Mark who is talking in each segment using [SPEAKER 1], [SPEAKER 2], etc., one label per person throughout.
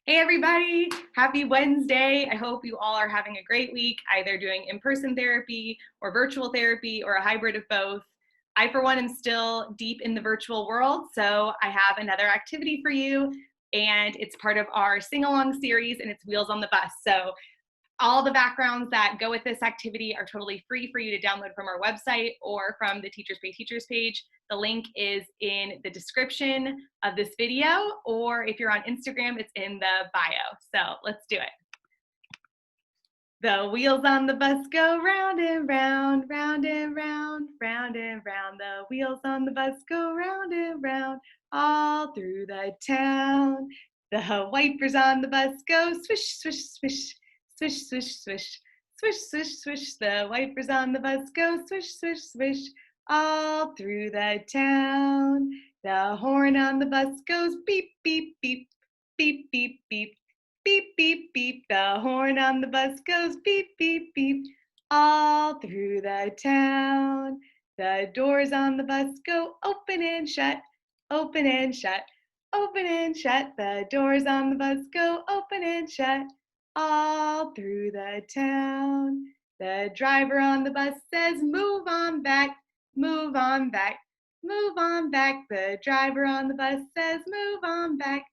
[SPEAKER 1] Hey everybody, happy Wednesday. I hope you all are having a great week, either doing in-person therapy or virtual therapy or a hybrid of both. I, for one, am still deep in the virtual world, so I have another activity for you, and it's part of our sing-along series, and it's Wheels on the Bus. So all the backgrounds that go with this activity are totally free for you to download from our website or from the Teachers Pay Teachers page. The link is in the description of this video, or if you're on Instagram, it's in the bio. So let's do it. The wheels on the bus go round and round, round and round, round and round. The wheels on the bus go round and round, all through the town. The wipers on the bus go swish, swish, swish, swish, swish, swish, swish, swish, swish. The wipers on the bus go swish, swish, swish, all through the town. The horn on the bus goes beep, beep, beep, beep, beep, beep. Beep, beep, beep, the horn on the bus goes beep, beep, beep, all through the town. The doors on the bus go open and shut, open and shut, open and shut. The doors on the bus go open and shut, all through the town. The driver on the bus says, move on back, move on back, move on back. The driver on the bus says, move on back,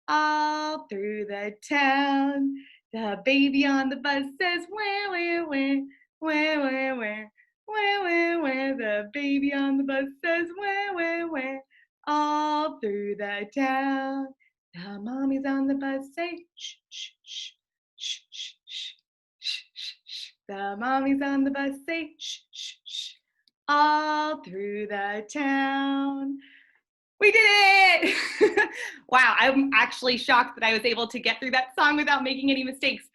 [SPEAKER 1] all through the town. The baby on the bus says, where, where, where, where, where, where, where, where, where. The baby on the bus says, where, all through the town. The mommies on the bus say, shh, shh, shh, shh, shh, shh, shh, shh, shh. The mommies on the bus say, shh, shh, shh, all through the town. We did it! Wow, I'm actually shocked that I was able to get through that song without making any mistakes.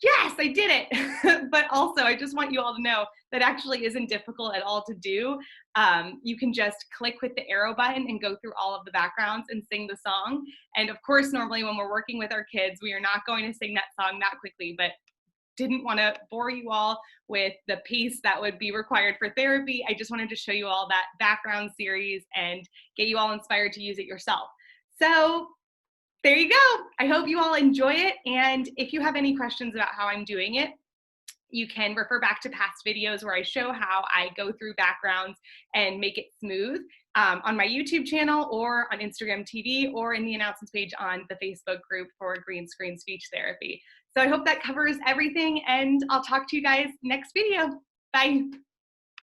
[SPEAKER 1] Yes, I did it! But also, I just want you all to know that actually isn't difficult at all to do. You can just click with the arrow button and go through all of the backgrounds and sing the song. And of course, normally when we're working with our kids, we are not going to sing that song that quickly, but didn't want to bore you all with the pace that would be required for therapy. I just wanted to show you all that background series and get you all inspired to use it yourself. So there you go. I hope you all enjoy it. And if you have any questions about how I'm doing it, you can refer back to past videos where I show how I go through backgrounds and make it smooth on my YouTube channel or on Instagram TV or in the announcements page on the Facebook group for green screen speech therapy. So I hope that covers everything, and I'll talk to you guys next video. Bye.